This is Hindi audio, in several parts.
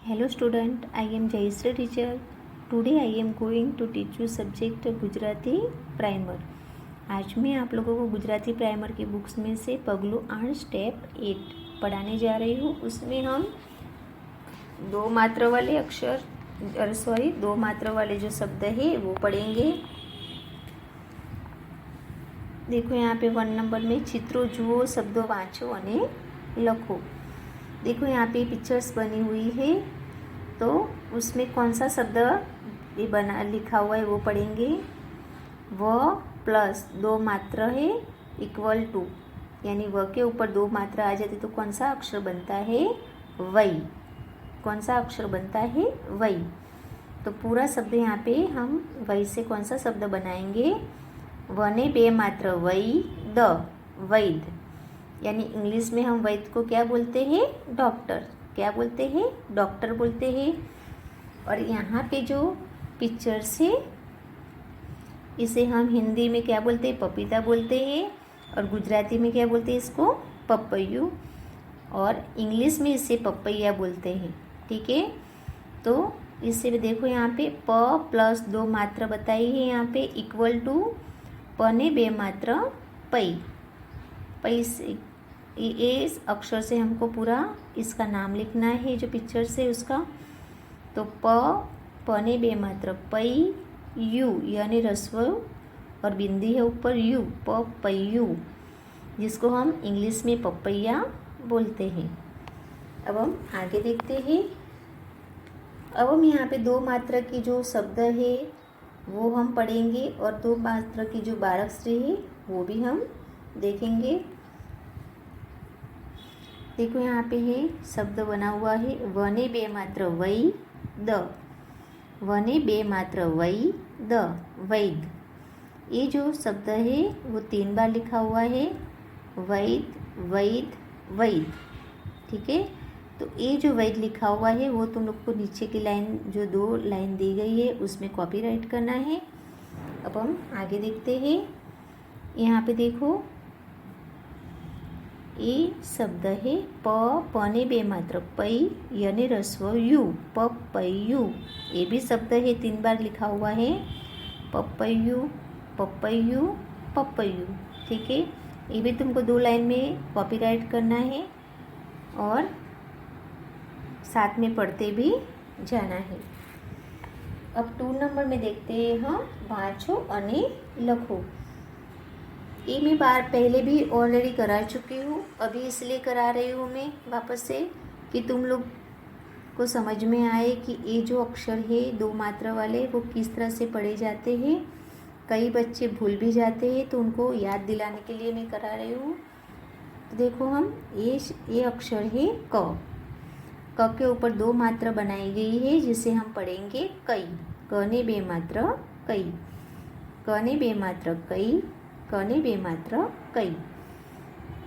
Hello student, I am Jayashree teacher. Today I am going to teach you subject Gujarati primer. आज मैं आप लोगों को गुजराती प्राइमर की बुक्स में से पगलू 8 स्टेप 8 पढ़ाने जा रही हूँ। उसमें हम दो मात्रा वाले दो मात्रा वाले जो शब्द है वो पढ़ेंगे। देखो यहाँ पे 1 नंबर में चित्रों जुओ, शब्दों वाँचो અને लखो। देखो यहाँ पे पिक्चर्स बनी हुई है, तो उसमें कौन सा शब्द ये बना लिखा हुआ है वो पढ़ेंगे। व प्लस दो मात्रा है इक्वल टू, यानी व के ऊपर दो मात्रा आ जाती तो कौन सा अक्षर बनता है? वही। कौन सा अक्षर बनता है? वही। तो पूरा शब्द यहाँ पे हम वही से कौन सा शब्द बनाएंगे? व ने बे मात्रा वही द, वैध। यानी इंग्लिश में हम वैद्य को क्या बोलते हैं? डॉक्टर। क्या बोलते हैं? डॉक्टर बोलते हैं। और यहाँ पे जो पिक्चर्स है इसे हम हिंदी में क्या बोलते हैं? पपीता बोलते हैं। और गुजराती में क्या बोलते हैं इसको? पपैयू। और इंग्लिश में इसे पपैया बोलते हैं। ठीक है, तो इससे भी देखो यहाँ पे प प्लस दो मात्रा बताई है यहाँ पे इक्वल टू प ने बे मात्रा पै। पै से इस अक्षर से हमको पूरा इसका नाम लिखना है जो पिक्चर से उसका। तो प ने बे मात्र पै यू, यानी रस्व और बिंदी है ऊपर यू, पपैयू, जिसको हम इंग्लिश में पपैया बोलते हैं। अब हम आगे देखते हैं। अब हम यहाँ पे दो मात्रा की जो शब्द है वो हम पढ़ेंगे और दो मात्रा की जो बारहक्षरी है वो भी हम देखेंगे। देखो यहाँ पे है शब्द बना हुआ है व ने बे मात्र वै द, व ने बे मात्र वै द, वैद। ये जो शब्द है वो 3 बार लिखा हुआ है, वैद वैद वैद। ठीक है, तो ये जो वैद लिखा हुआ है वो तुम लोग को नीचे की लाइन जो 2 लाइन दी गई है उसमें कॉपीराइट करना है। अब हम आगे देखते हैं। यहाँ पे देखो ये शब्द है प ने बे मात्र पै यने रस्व यू, पपैयू। ये भी शब्द है 3 बार लिखा हुआ है, पपैयू पपैयू पपैयू। ठीक है, ये भी तुमको 2 लाइन में कॉपीराइट करना है और साथ में पढ़ते भी जाना है। अब 2 नंबर में देखते हैं हम वाँचो अने लखो। ये मैं बार पहले भी ऑलरेडी करा चुकी हूँ, अभी इसलिए करा रही हूँ मैं वापस से कि तुम लोग को समझ में आए कि ये जो अक्षर है 2 मात्रा वाले वो किस तरह से पढ़े जाते हैं। कई बच्चे भूल भी जाते हैं, तो उनको याद दिलाने के लिए मैं करा रही हूँ। तो देखो हम ये अक्षर है क। क के ऊपर 2 मात्रा बनाई गई है जिसे हम पढ़ेंगे कई। क ने बे मात्रा कई, क ने बे मात्रा कई, क ने बे मात्रा कई,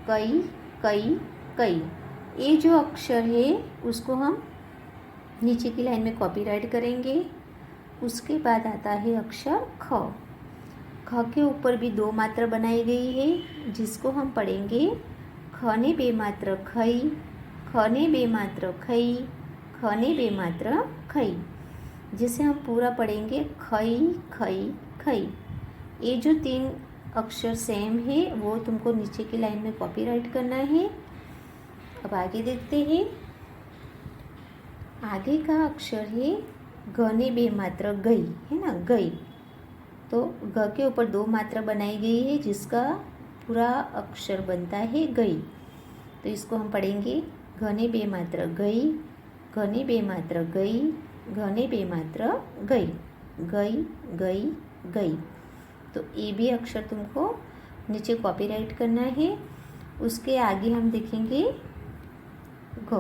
कई कई कई। ये जो अक्षर है उसको हम नीचे की लाइन में कॉपीराइट करेंगे। उसके बाद आता है अक्षर ख। ख के ऊपर भी 2 मात्रा बनाई गई है जिसको हम पढ़ेंगे ख ने बे मात्रा खई, ख ने बे मात्रा खई, ख ने बे मात्रा खई, जिसे हम पूरा पढ़ेंगे खई खई खई। ये जो 3 अक्षर सेम है वो तुमको नीचे की लाइन में कॉपीराइट करना है। अब आगे देखते हैं। आगे का अक्षर है ग ने बे मात्रा गई, है ना, गई। तो ग के ऊपर 2 मात्रा बनाई गई है जिसका पूरा अक्षर बनता है गई। तो इसको हम पढ़ेंगे घ ने बे मात्रा गई, घ ने बे मात्रा गई, घ ने बे मात्रा गई, गई गई गई। तो ये भी अक्षर तुमको नीचे कॉपीराइट करना है। उसके आगे हम देखेंगे ग।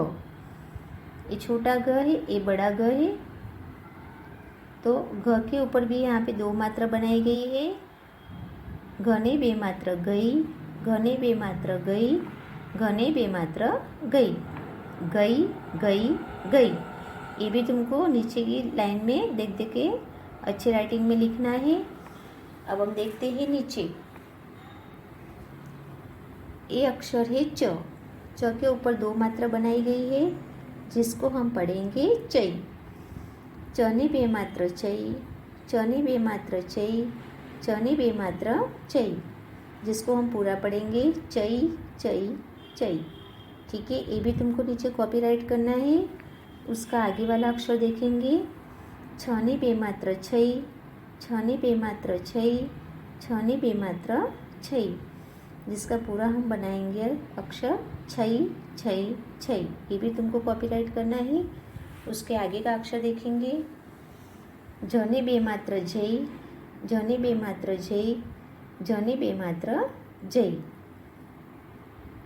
ये छोटा ग है, ये बड़ा ग है। तो घ के ऊपर भी यहाँ पे 2 मात्रा बनाई गई है, घ ने बे मात्रा गई, घ ने बे मात्रा गई, घ ने बे मात्रा गई, गई गई गई। ये भी तुमको नीचे की लाइन में देख देख के अच्छी राइटिंग में लिखना है। अब हम देखते हैं नीचे। ये अक्षर है च। च के ऊपर 2 मात्रा बनाई गई है, जिसको हम पढ़ेंगे चई। चने बेमात्र चई, चने बेमात्र चई, चने बेमात्र चई, जिसको हम पूरा पढ़ेंगे चई चई चई। ठीक है, ये भी तुमको नीचे कॉपीराइट करना है। उसका आगे वाला अक्षर देखेंगे, छने बेमात्र छई, छने बेमात्र छई, छने बेमात्र छई, जिसका पूरा हम बनाएंगे अक्षर छई छई छई। ये भी तुमको कॉपीराइट करना है। उसके आगे का अक्षर देखेंगे, जने बेमात्र जय, जने बेमात्र जय, जने बेमात्र जय,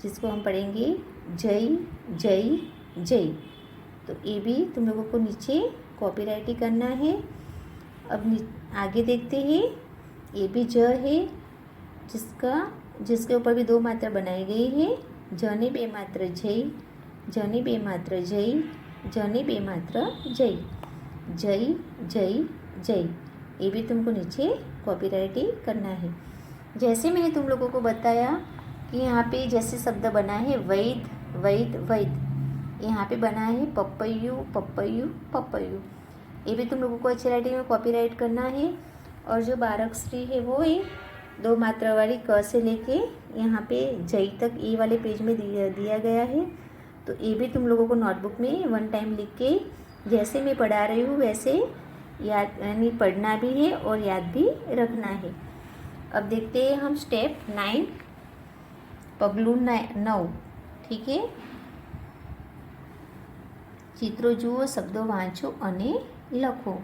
जिसको हम पढ़ेंगे जय जय जय। तो ये भी तुम लोगों को नीचे कॉपीराइट ही करना है। अब आगे देखते हैं, ये भी ज है, जिसके ऊपर भी 2 मात्रा बनाई गई है। जने बेमात्र जय, जने बेमात्र जय, जने बेमात्र जय, जय जय जय। ये भी तुमको नीचे कॉपीराइट ही करना है। जैसे मैंने तुम लोगों को बताया कि यहाँ पे जैसे शब्द बना है वैद वैद वैद, यहाँ पे बना है पपैयू पपैयू पपैयू। ये भी तुम लोगों को अच्छी राइटिंग में कॉपीराइट करना है। और जो 12 अक्षरी है वो है 2 मात्रा वाली क से लेके यहाँ पे जय तक ये वाले पेज में दिया गया है। तो ये भी तुम लोगों को नोटबुक में 1 टाइम लिख के जैसे मैं पढ़ा रही हूँ वैसे याद यानी पढ़ना भी है और याद भी रखना है। अब देखते हैं हम स्टेप 9 पगलू 9। ठीक है, चित्रों जुओ, शब्दों वाँचो अने लखो।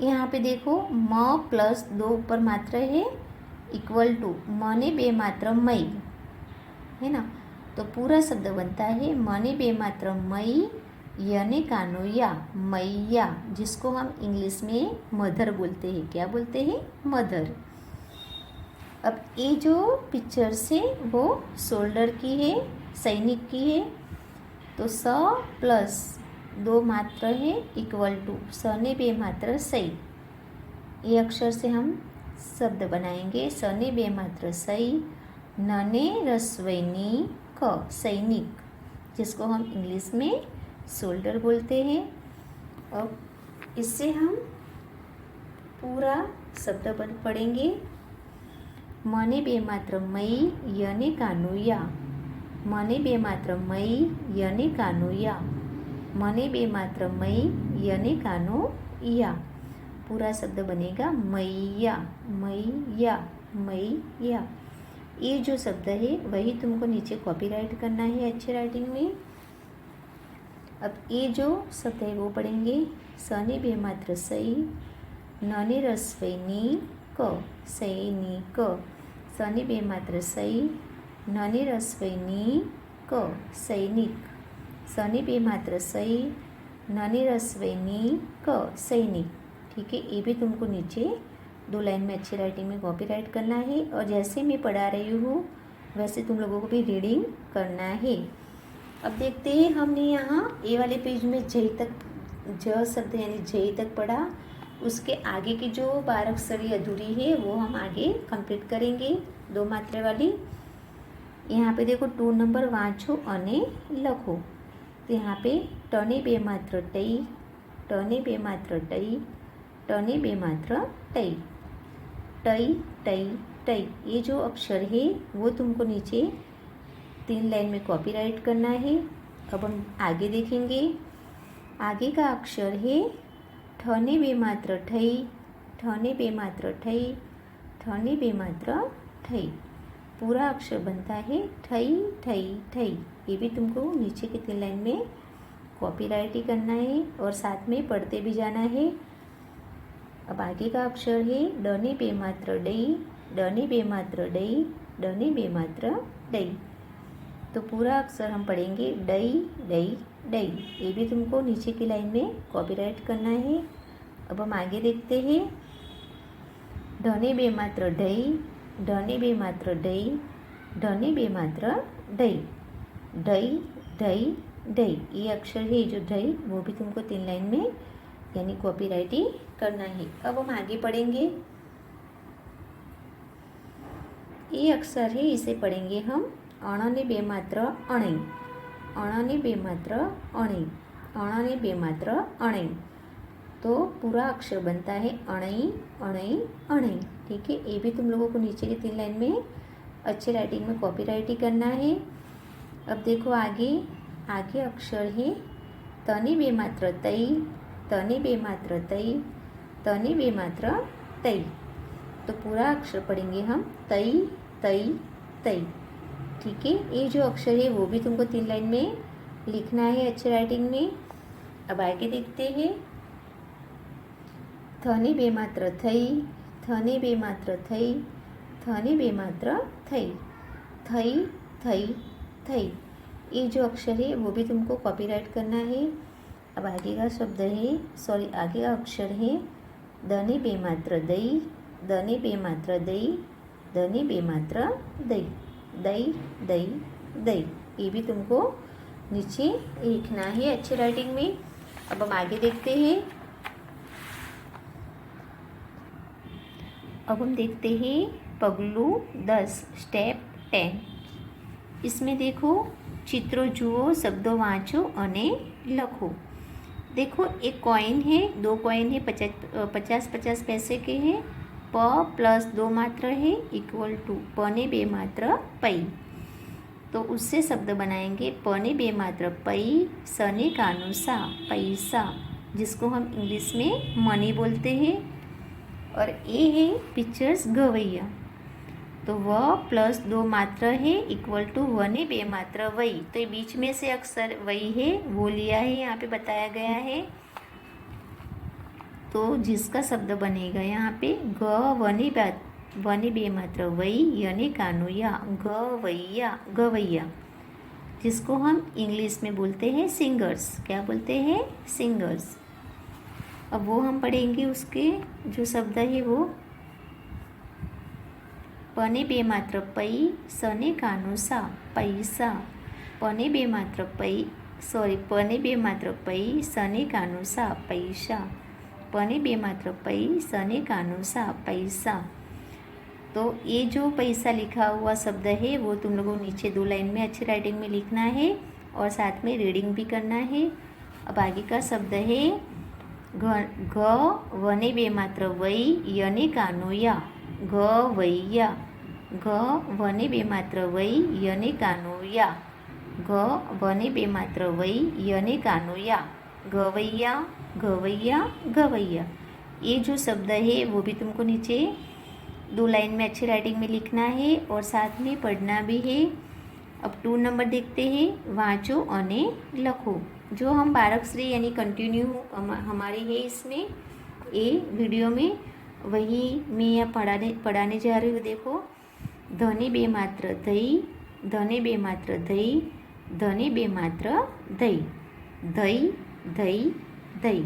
यहाँ पे देखो म प्लस 2 ऊपर मात्रा है इक्वल टू मने 2 मात्रा मई है ना। तो पूरा शब्द बनता है मने 2 मात्रा मई, यने कानो या मैया, जिसको हम इंग्लिश में मदर बोलते हैं। क्या बोलते हैं? मदर। अब ये जो पिक्चर्स है वो शोल्डर की है, सैनिक की है। तो स प्लस 2 मात्रा है इक्वल टू सने 2 मात्रा सई। ये अक्षर से हम शब्द बनाएंगे सने 2 मात्रा सई, नने रस्वैनी क सैनिक, जिसको हम इंग्लिश में शोल्डर बोलते हैं। अब इससे हम पूरा शब्द पढ़ेंगे। मने 2 मात्रा मई, यने कानो या, मने 2 मात्रा मई, यने कानो या, मने 2 मात्रा मई, यने कानो या। पूरा शब्द बनेगा मैया मैया मैया। ये जो शब्द है वही तुमको नीचे कॉपीराइट करना है अच्छी राइटिंग में। अब ये जो शब्द है वो पढ़ेंगे सने 2 मात्रा सई, नने रस्वैनी क सैनिक, सने 2 मात्रा सई, नने रस्वैनी क सैनिक, सने 2 मात्रा सई, नने रस्वैनी क सैनिक। ठीक है, ये भी तुमको नीचे 2 लाइन में अच्छी राइटिंग में कॉपीराइट करना है। और जैसे मैं पढ़ा रही हूँ वैसे तुम लोगों को भी रीडिंग करना है। अब देखते हैं, हमने यहाँ ए वाले पेज में जय तक ज शब्द यानी जय तक पढ़ा। उसके आगे की जो 12 अक्षरी अधूरी है वो हम आगे कंप्लीट करेंगे 2 मात्रा वाली। यहाँ पे देखो 2 नंबर वाँचो अने लखो। तो यहाँ पे टने 2 मात्रा टई, टने 2 मात्रा टई, टने 2 मात्रा टई, टई टई टई। ये जो अक्षर है वो तुमको नीचे 3 लाइन में कॉपीराइट करना है। अब हम आगे देखेंगे। आगे का अक्षर है ठने 2 मात्रा ठई, ठने 2 मात्रा ठई, ठने 2 मात्रा ठई। पूरा अक्षर बनता है ठई ठई ठई। ये भी तुमको नीचे की 3 लाइन में कॉपीराइट ही करना है और साथ में पढ़ते भी जाना है। अब आगे का अक्षर है डने 2 मात्रा डई, डने 2 मात्रा डई, डने 2 मात्रा डई। तो पूरा अक्षर हम पढ़ेंगे डई डई डई। ये भी तुमको नीचे की लाइन में कॉपीराइट करना है। अब हम आगे देखते हैं। ढने 2 मात्रा डई, ढने 2 मात्रा डई, ढने 2 मात्रा डई, डई डई डई। ये अक्षर है जो डई वो भी तुमको 3 लाइन में यानी कॉपीराइट ही करना है। अब हम आगे पढ़ेंगे। ये अक्षर है इसे पढ़ेंगे हम अणने 2 मात्रा अणई, अणने 2 मात्रा अणई। अण बे मात्र अणई। तो पूरा अक्षर बनता है अणई अणई अणई। ठीक है, ये भी तुम लोगों को नीचे की 3 लाइन में अच्छे राइटिंग में कॉपी राइटिंग करना है। अब देखो आगे आगे अक्षर है तनी बे मात्र तई, तनी बे मात्र तई, तनी बे मात्र तई। तो पूरा अक्षर पढ़ेंगे हम तई तई तई। ठीक है, ये जो अक्षर है वो भी तुमको 3 लाइन में लिखना है अच्छे राइटिंग में। अब आगे देखते हैं थनी बे मात्र थई, थनी बे मात्र थई, थनी बे मात्र थई, थई थई थई। ये जो अक्षर है वो भी तुमको कॉपीराइट करना है। अब आगे का शब्द है आगे का अक्षर है दनी बे मात्र दई, दनी बे मात्र दई, दनी बे मात्र दई, दई दई दई। ये भी तुमको नीचे लिखना है अच्छी राइटिंग में। अब हम आगे देखते हैं। अब हम देखते हैं पगलू 10 स्टेप 10। इसमें देखो चित्रों जुओ, शब्दों वाँचो अने लखो। देखो एक कॉइन है, 2 कॉइन है, 50-50 पैसे के हैं। प प्लस 2 मात्र है इक्वल टू पने बे मात्र पई। तो उससे शब्द बनाएंगे पने बे मात्र पई, सने कानू सा, पैसा, जिसको हम इंग्लिश में मनी बोलते हैं। और ए है पिक्चर्स गवैया। तो व प्लस 2 मात्र है इक्वल टू वने बे मात्र वही। तो ये बीच में से अक्षर वही है वो लिया है, यहाँ पे बताया गया है। तो जिसका शब्द बनेगा यहाँ पे ग वने बे मात्र वही, यने कानू या, गवैया गवैया, जिसको हम इंग्लिश में बोलते हैं सिंगर्स। क्या बोलते हैं? सिंगर्स। अब वो हम पढ़ेंगे, उसके जो शब्द है वो पने बे मात्र पई, सने कानू सा, पैसा, पने बे मात्र पई पने बे मात्र पई, सने कानू सा, पैसा, पने बे मात्र पई, सने कानू सा, पैसा। तो ये जो पैसा लिखा हुआ शब्द है वो तुम लोगों को नीचे 2 लाइन में अच्छी राइटिंग में लिखना है और साथ में रीडिंग भी करना है। अब आगे का शब्द है घ वने बे मात्र वई, यने कानो या, गवैया, घ वने बे मात्र वई, यने कानो या, घ वने बे मात्र वई, यने कानो या, गवैया गवैया गवैया। ये जो शब्द है वो भी तुमको नीचे 2 लाइन में अच्छी राइटिंग में लिखना है और साथ में पढ़ना भी है। अब 2 नंबर देखते हैं वाँचो अने लखो। जो हम बारकश्री यानी कंटिन्यू हमारी है इसमें ये वीडियो में, वही मैं यहाँ पढ़ाने जा रही हूँ। देखो धने बे मात्र दई, धने बे मात्र दई, धने बे मात्र दई, दई दई दई।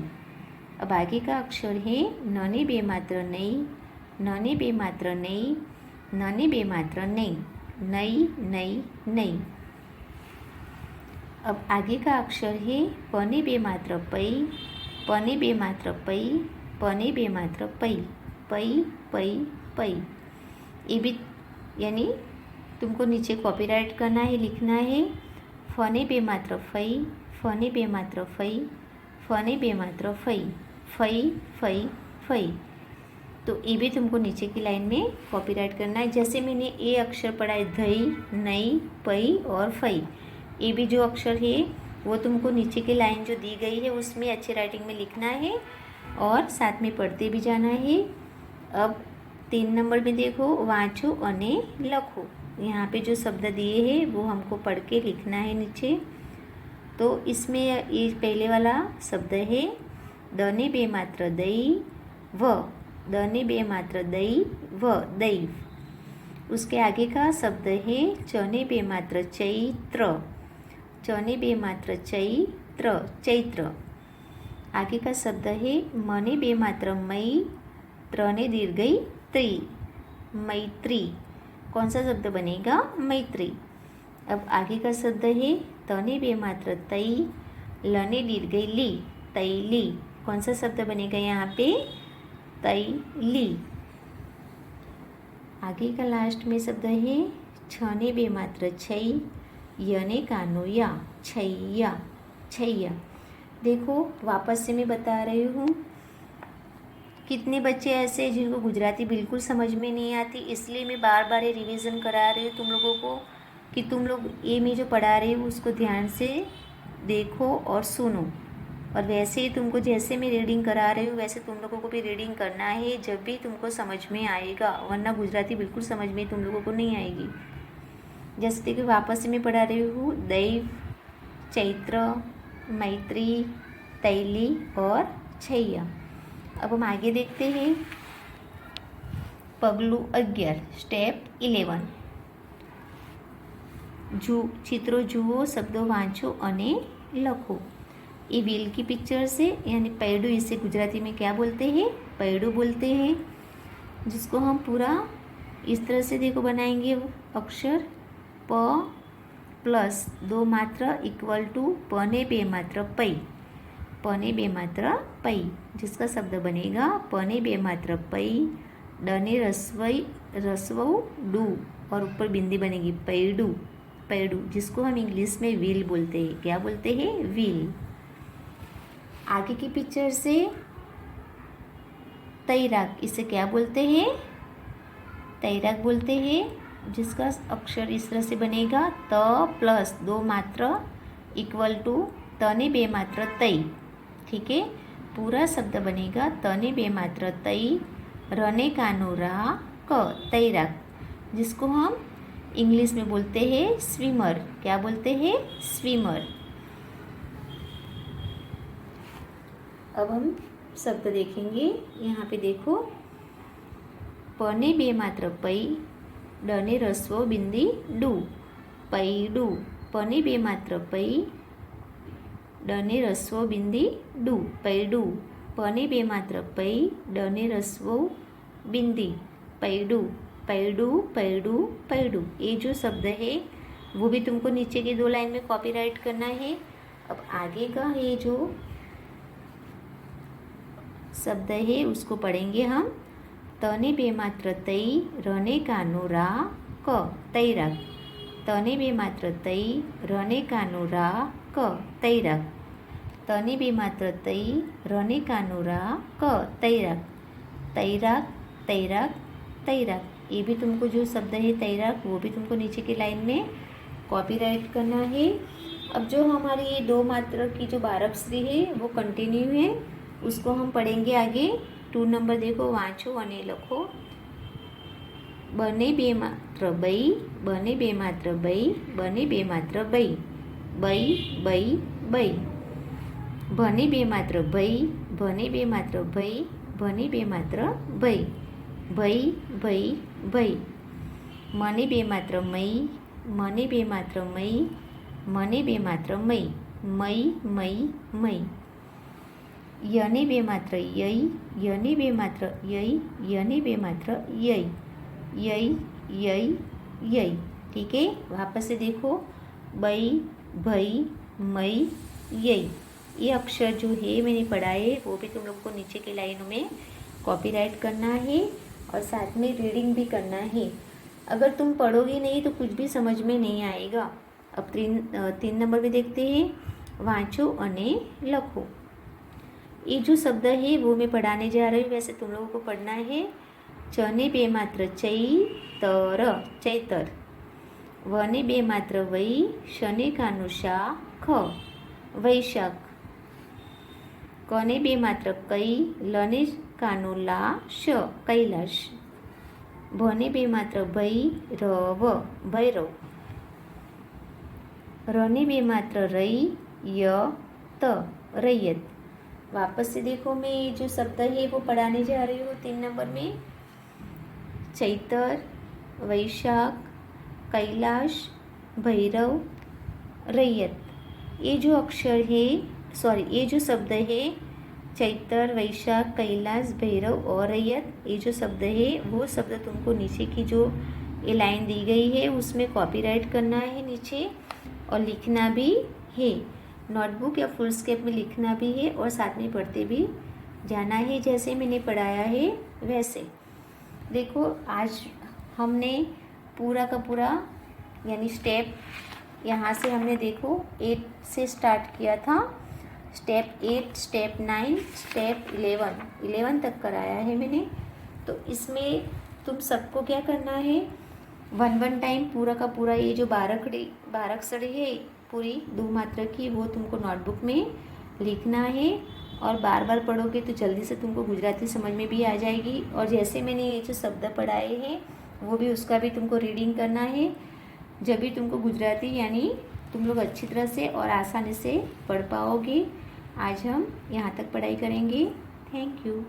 अब आगे का अक्षर है नने बे मात्र नई, नने बे मात्र नई, नने बे मात्र नई, नई नई नई। अब आगे का अक्षर है पने बे मात्र पई, पने बे मात्र पई, पने बे मात्र पई, पई पई पई। ये भी यानी तुमको नीचे कॉपीराइट करना है, लिखना है फने बे मात्र फई, फने बे मात्र फई, फने बे मात्र फई, फई फई फई। तो ये भी तुमको नीचे की लाइन में कॉपीराइट करना है। जैसे मैंने ये अक्षर पढ़ा है धई, नई, पई और फई, ये भी जो अक्षर है वो तुमको नीचे की लाइन जो दी गई है उसमें अच्छी राइटिंग में लिखना है और साथ में पढ़ते भी जाना है। अब 3 नंबर में देखो वाँचो अने लखो। यहाँ पे जो शब्द दिए हैं वो हमको पढ़ के लिखना है नीचे। तो इसमें ये पहले वाला शब्द है दने बे मात्र दई व, दने बे मात्र दई व, दई। उसके आगे का शब्द है चने बे मात्र चैत्र, चने बे मात्र चैत्र, चैत्र। आगे का शब्द है मने बे मात्र मई, त्रने दीर्घई त्री, मैत्री। कौन सा शब्द बनेगा? मैत्री। अब आगे का शब्द है तने बे मात्र तई, लने दीर्घई ली, तैली। कौन सा शब्द बनेगा यहाँ पे? तैली। आगे का लास्ट में शब्द है छने बे मात्र छई, यने कानो या, छैया, छैया। देखो वापस से मैं बता रही हूँ। कितने बच्चे ऐसे हैं जिनको गुजराती बिल्कुल समझ में नहीं आती, इसलिए मैं बार बार ये रिवीजन करा रही हूँ तुम लोगों को कि तुम लोग ये मैं जो पढ़ा रही हूँ उसको ध्यान से देखो और सुनो। और वैसे ही तुमको जैसे मैं रीडिंग करा रही हूँ वैसे तुम लोगों को भी रीडिंग करना है, जब भी तुमको समझ में आएगा, वरना गुजराती बिल्कुल समझ में तुम लोगों को नहीं आएगी। जैसे देखो वापस से मैं पढ़ा रही हूँ दैव, चैत्र, मैत्री, तैली और छैया। अब हम आगे देखते हैं। पगलू 11 स्टेप 11 ચિત્રો જુઓ, શબ્દો વાંચો અને લખો। ये व्हील की पिक्चर से यानी पैडू, इसे गुजराती में क्या बोलते हैं? पैडू बोलते हैं, जिसको हम पूरा इस तरह से देखो बनाएंगे। अक्षर प प्लस 2 मात्रा इक्वल टू प ने 2 मात्रा पै, प ने 2 मात्रा पै, जिसका शब्द बनेगा प ने 2 मात्रा पै, ड ने रस्वऊ डू और ऊपर बिंदी बनेगी पैडू, पैडू, जिसको हम इंग्लिश में व्हील बोलते हैं। क्या बोलते हैं? व्हील। आगे की पिक्चर से तैराक, इसे क्या बोलते हैं? तैराक बोलते हैं, जिसका अक्षर इस तरह से बनेगा त प्लस 2 मात्रा इक्वल टू त ने 2 मात्रा तई। ठीक है, पूरा शब्द बनेगा त ने 2 मात्रा तई, र ने कानो रा क, तैराक, जिसको हम इंग्लिश में बोलते हैं स्विमर। क्या बोलते हैं? स्विमर। अब हम शब्द देखेंगे। यहाँ पे देखो, प ने 2 मात्रा पै, ड ने रस्व बिंदी डू, पैडू, प ने 2 मात्रा पै, ड ने रस्व बिंदी डू, पैडू, प ने 2 मात्रा पै, ड ने रस्व बिंदी, पैडू, पैडू, पैडू, पैडू। ये जो शब्द है वो भी तुमको नीचे की 2 लाइन में कॉपीराइट करना है। अब आगे का ये जो शब्द है उसको पढ़ेंगे हम। त ने 2 मात्रा तई, र ने कानो रा क, तैराक, त ने 2 मात्रा तई, र ने कानो रा क, तैराक, त ने 2 मात्रा तई, र ने कानो रा क, तैराक, तैराक, तैराक, तैराक। ये भी तुमको जो शब्द है तैराक वो भी तुमको नीचे की लाइन में कॉपीराइट करना है। अब जो हमारी ये 2 मात्रा की जो बारहश्री है वो कंटिन्यू है, उसको हम पढ़ेंगे आगे। 2 नंबर देखो, वाँचो અને લખો। बने 2 मात्रा बई, बने 2 मात्रा बई, बने 2 मात्रा बई, बई, बई, बई, बने 2 मात्रा बई, बने 2 मात्रा बई, बने 2 मात्रा बई, बई, बई, बई, मने 2 मात्रा मई, मने 2 मात्रा मई, मने 2 मात्रा मई, मई, मई, मई, यने 2 मात्रा यई, यने 2 मात्रा यई, यने 2 मात्रा यई, यई, यई, यई। ठीक है, वापस से देखो, बई, भई, मई, यई। ये अक्षर जो है मैंने पढ़ाए वो भी तुम लोग को नीचे की लाइनों में कॉपीराइट करना है और साथ में रीडिंग भी करना है। अगर तुम पढ़ोगे नहीं तो कुछ भी समझ में नहीं आएगा। अब 3 नंबर में देखते हैं, वाँचो અને લખો। ये जो शब्द है वो मैं पढ़ाने जा रही हूँ, वैसे तुम लोगों को पढ़ना है। च ने 2 मात्रा चैतर, चैतर, व ने 2 मात्रा वै, श ने कानो शा ख, वैशाख, क ने 2 मात्रा कई, ल ने कानो ला श, कैलाश, भ ने 2 मात्रा भई, रव, भैरव, र ने 2 मात्रा रई, य, त, रैयत। वापस से देखो, मैं ये जो शब्द है वो पढ़ाने जा रही हूँ 3 नंबर में। चैतर, वैशाख, कैलाश, भैरव, रैयत। ये जो अक्षर है, ये जो शब्द है चैतर, वैशाख, कैलाश, भैरव और रैयत, ये जो शब्द है वो शब्द तुमको नीचे की जो ये लाइन दी गई है उसमें कॉपीराइट करना है नीचे, और लिखना भी है। नोटबुक या फुल स्केप में लिखना भी है और साथ में पढ़ते भी जाना है, जैसे मैंने पढ़ाया है वैसे। देखो, आज हमने पूरा का पूरा यानी स्टेप यहाँ से हमने देखो 8 से स्टार्ट किया था। स्टेप 8, स्टेप 9, स्टेप 11 तक कराया है मैंने। तो इसमें तुम सबको क्या करना है, 1 टाइम पूरा का पूरा ये जो 12 अक्षर है पूरी 2 मात्रा की, वो तुमको नोटबुक में लिखना है। और बार बार पढ़ोगे तो जल्दी से तुमको गुजराती समझ में भी आ जाएगी। और जैसे मैंने ये जो शब्द पढ़ाए हैं वो भी, उसका भी तुमको रीडिंग करना है। जब भी तुमको गुजराती यानी तुम लोग अच्छी तरह से और आसानी से पढ़ पाओगे। आज हम यहाँ तक पढ़ाई करेंगे। Thank you.